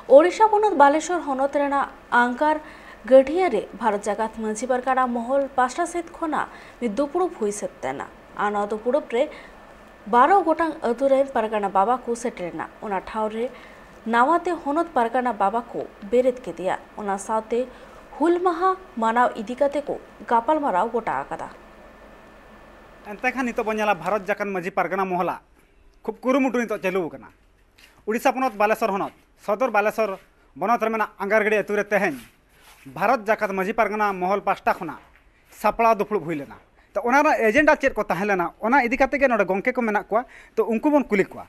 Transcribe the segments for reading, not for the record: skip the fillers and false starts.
ओडिशा पनत बालेश्वर हनत रेना आंकार गढ़िया रे भारत जागात मांझी पारगाना महल पास्टा सेत खोना दुपुड़ुप हुई सेतेना आना दुपुड़ुप रे 12 गोटांग अतुरेन पारगाना बाबा को सेटरेना ओना ठाव रे नावाते हनत पारगाना बाबा को बेरेत के दिया ओना साथे हुल माहा मानाव इदी काते को गापाल माराव गोटा आकादा एंते खान नितो बनेला भारत जाकान मांझी पारगाना महला खूब कुरुमुटु नितो चालू कना उड़ीसा पनत बालेश्वर हनत सदर बालेश्वर बनत रे मेना आंगारगड़ी अतुरे तेहेन भारत जाकात मांझी पारगाना महल पास्टा खना सापड़ा दुफुड़ हुई लेना तो ओना एजेंडा चेक को तहेलेना ओना इदी काते के नोडे गंके को मेना कोआ तो उनको बन कुली कोआ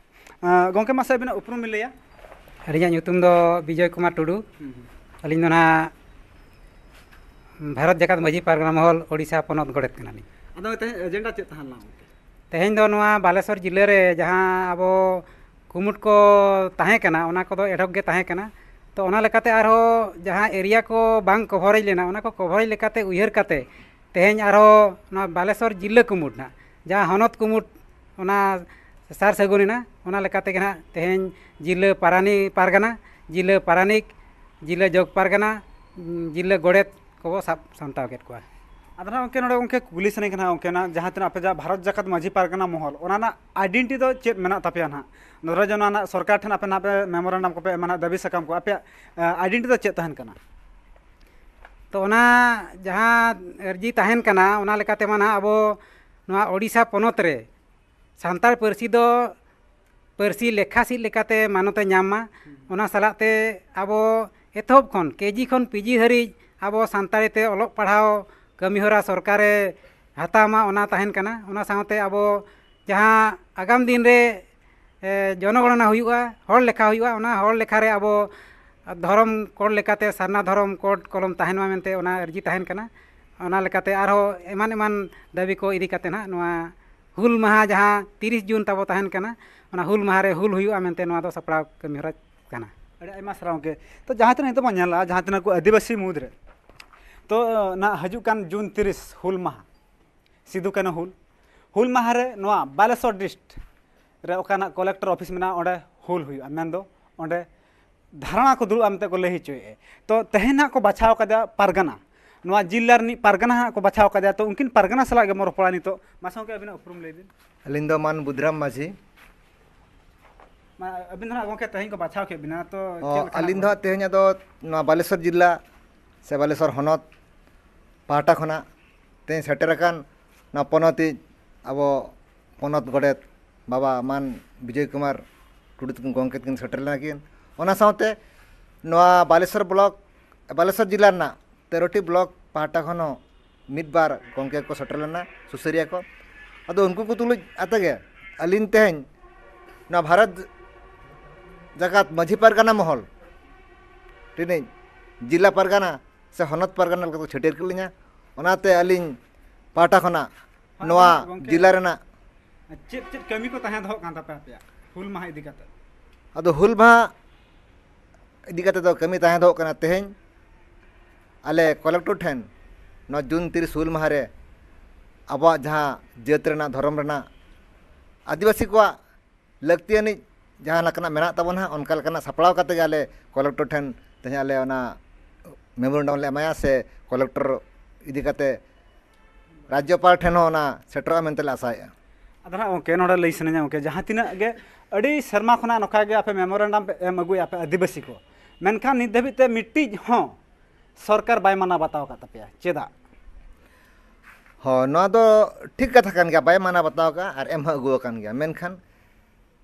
गंके मासे बिना उपरुम मिलेया अलिया ᱧᱩᱛᱩᱢ ᱫᱚ विजय कुमार टुडू अलिन दो ना भारत जाकात मांझी पारगाना महल ओडिशा पनत गड़ेत कनानी अदो ते एजेंडा चेक तहलना तेहेन दो नोआ बालेश्वर जिले रे जहां अब कुमुट को ताहें कना ओना को दो एडक गे ताहें कना तो ओना लेकाते आरो जहां एरिया को बांग कभरेज लेना ओना को कभरेज लेकाते उयहर काते तेहेन आरो ना बालेश्वर जिले कुमुट ना जहां हनत कुमुट ओना सार सगुनिना ओना लेकाते के ना तेहेन जिले पारगाना जिले पारानिक जिले जोग पारगाना जिले गोड़ेत को साब सामटाव केत कोआ अदना उनके नोडे उनके कुली सने कना उनके ना जहां तना पे जा भारत जाकात मांझी पारगाना महल ओना ना आइडेंटिटी दो चेक मेना तपिया ना नोरा जना ना सरकार ठन आपे ना पे मेमोरेंडम को पे माना दाबी सकम को आपे आइडेंटिटी दो चेक तहन कना तो ओना जहां अर्जी तहन कना ओना लेकाते माना अब नोआ ओडिशा पनत रे सांताल पारसी दो पारसी लेखासी लेकाते मानते नामा ओना सालाते अब एथब खन केजी खन पीजी धरी अब सांताली ते ओलोग पढ़ाओ कमीहरा सरकारे हतामा ओना तहन कना ओना साथे अब जहां आगाम दिन रे जनगणना हुआ हर लेखा हुआ ओना हर लेखा रे अब धर्म कोड लेकाते सारना धर्म कोड कलम तहन मा मेनते ओना अर्जी तहन कना ओना लेकाते आरो एमान एमान दाबी को इदी काते ना नोआ हुल माहा जहां 30 जून तब तहन कना ओना हुल माहा रे हुल हुआ मेनते नोआ दो सपड़ा कमीहरा कना अरे आयमा सराव के तो जहां तना तो बनेला जहां तना को आदिवासी मुद रे तो ना हजू कान जून 30 हुल माहा सिदु काना हुल माहा रे नोआ बालेश्वर डिस्ट्रिक्ट रे ओकाना कलेक्टर ऑफिस में ओंडे हुल हुआ मेन दो ओंडे धारणा को दुड़ आमते को लही चोए तो तेहेना को बाछाव कदा पारगाना नोआ जिल्ला रनी पारगाना को बाछाव कदा तो उनकिन पारगाना सला गे मोर पड़ा नितो मासों के अबिना उपरुम ले दिन अलिन दो मान बुद्राम माझी अबिन ना गोके तेहेन को बाछाव के बिना तो अलिन दो तेहेन दो नोआ बालेश्वर जिल्ला से बालेश्वर हनत पाटा खना तेहेन सेटरकान ना पनती अब पनत गड़ेत बाबा मान विजय कुमार टुडू तक गंकेत किन सेटल नाकिन ओना साथे नोआ बालेश्वर ब्लॉक बालेश्वर जिला ना 13टी ब्लॉक पाटा खनो मिद बार गंके को सेटल ना सुसरिया को अदो उनको को तुलु आतगे अलिन तेहेन ना भारत जाकात मांझी पारगाना महल तिनी जिला पारगाना से हनत पारगाना को छटेर कलिना ओनाते अलिन पाटा खना नोआ जिला रेना चेक चेक कमी को तहन दो कान तपे पे हुल माहा इदी काते अदो हुल माहा इदी काते दो कमी तहन दो कना तेहेन आले कलेक्टर ठेन न जून 30 हुल माहा रे आबा जहां जेत रेना धर्म रेना आदिवासी को लगतियानी जहां लकना मेना तबना उनका लकना सपड़ाव काते आले कलेक्टर ठेन तेहेन आले ओना मेमोरेंडम ले माया से कलेक्टर इदी काते राज्यपाल ठेन ओना सेटरा मेनते आसाया अदना ओके नोडा लई सने ओके जहां तिना गे अड़ी शर्मा खना नोका गे आपे मेमोरेंडम पे एम अगुय आपे आदिवासी को मेनखान नित धबिते मिट्टी हो सरकार बाय माना बताव का तपया चेदा हो नोआ दो ठीक कथा कान गया बाय माना बताव का और एम अगुव कान गया मेनखान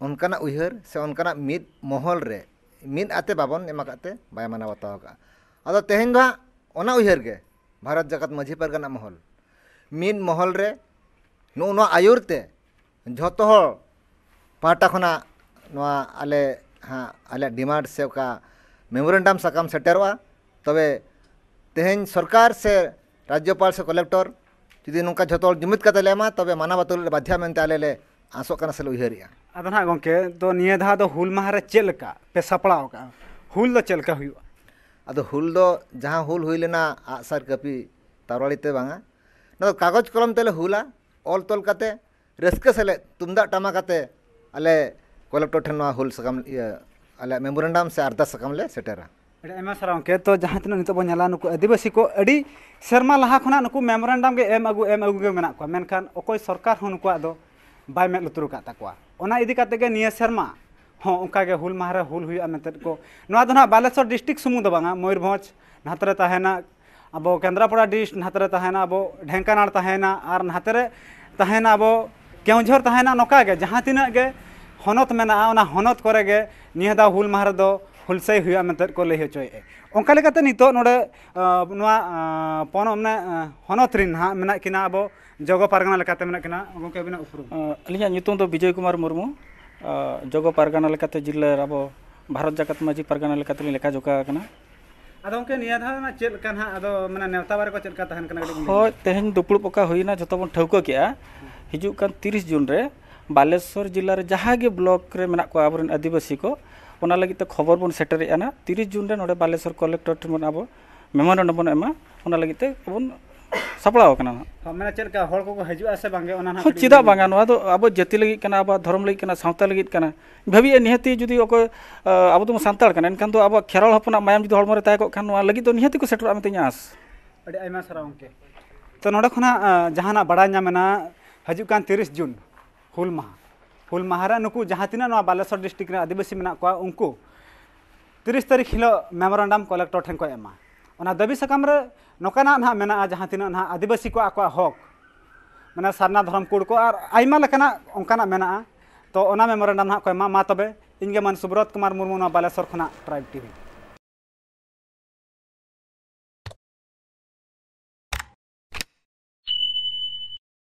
उनकाना उयहर से उनकाना मिद महल रे मिद आते बाबन एमाकाते बाय माना बताव का अदो तेहेन दो ओना उयहर गे भारत जाकात मांझी पारगाना महल मिद महल रे नो आयुरते झोतो हर पाटा खना नोआ आले हाँ आले डिमांड से का मेमोरेंडम साकाम सेटेरवा तबे तेहेन सरकार से राज्यपाल से कलेक्टर जुदी नोका झोतो जुमित कते लेमा तबे माना बातुल बाध्या मेनते आले ले आसो कना से उयहरिया अदना गंके तो निये धा दो हुल माहा रे चेलका पे सपड़ाव का हुल दो चेलका हुआ अदो हुल दो जहां हुल हुई लेना आसार कपी तारवाड़ीते बांगा न कागज कलम तेले हुला ऑल तोल काते रस्के सेले तुमदा टमाकाते आले कलेक्टर ठेन हुल सकाम आले मेमोरेंडम से अरदास साकाम ले सेटेरा अड़ी आयमा सारा के तो जहाँ तीन नितो बन नेला नुकु आदिवासी को अड़ी सेरमा लहा खना नुकु मेमोरेंडम के एम अगु के मेना को मेनखान ओकोय सरकार हो नुकुआ दो बाय में लुतुरु का ताकुआ ओना इदी काते के निया सेरमा हाँ उनका के हुल माहरे हुल हुई मेंते को नवा दो ना बालेश्वर डिस्ट्रिक्ट सुमुंग दो बांगा मयूरभंज नातरे तहेना अब केंद्रापड़ा डिस्ट नातरे तहेना अब ढेंकानाल तहेना और नातरे तहेना अब केउझर तहेना नोका के जहाँ तीना के हनत मेना ओना हनत करे के निया दा हुल माहरे दो हुलसई हुई मेंते को लई होचोए ओंका लेकाते नितो नोडे नवा पन मने हनत रिन हा मेना किना अब जगो पारगना लेकाते मेना किना गोके बिना उपरुम अलिया nyutum do विजय कुमार मुर्मू जगो पारगना लेकाते जिल्ला अब भारत जाकत माझी पारगना लेकाते लेखा जोका कना आदो उनके निया धा ना चेल कान हा आदो माने नेवता बारे को चेल का तहन कना हो तेहन दुपुड़ पका होइना जतो बन ठौको केआ हिजु कान 30 जून रे बालेश्वर जिल्ला रे जहाँ गे ब्लॉक रे मेना को आबरन आदिवासी को ओना लगी ते खबर बन सेटरे आना 30 जून रे नोडे बालेश्वर कलेक्टर ठन अब मेमोरेंडम बन एमा ओना लगी ते बन सपड़ाव कना हां माने चेल का हर को हजु आसे बांगे ओना ना चिदा बांगा नवा दो अब जति लगी कना अब धर्म लगी कना सावता लगी कना भाबी निहति जुदी ओको अब तो सांताल कना एनखान तो अब खेराल हपना मायाम जुदी हरमरे ताय को खान नवा लगी तो निहति को सेटर आमते आस अड़ी आयमा सारा उनके तो नोडे खना जहाना बड़ा न्यामेना हजु कान 30 जून हुल माहा रे नुकु जहाँ तीना नवा बालेश्वर डिस्ट्रिक्ट रे आदिवासी मेना को उनको 30 तारीख हिलो मेमोरेंडम कलेक्टर ठेन को एमा ओना दाबी सकाम रे नोकाना ना मेना जहाँ तीना ना आदिवासी को आको हक माने सारना धर्म कोड को और आयमा लेकाना ओंकाना मेना तो ओना मेमोरेंडम ना को एमा मा तबे इनगे मन सुब्रत कुमार मुर्मू ना बालेश्वर खना ट्राइब टीवी।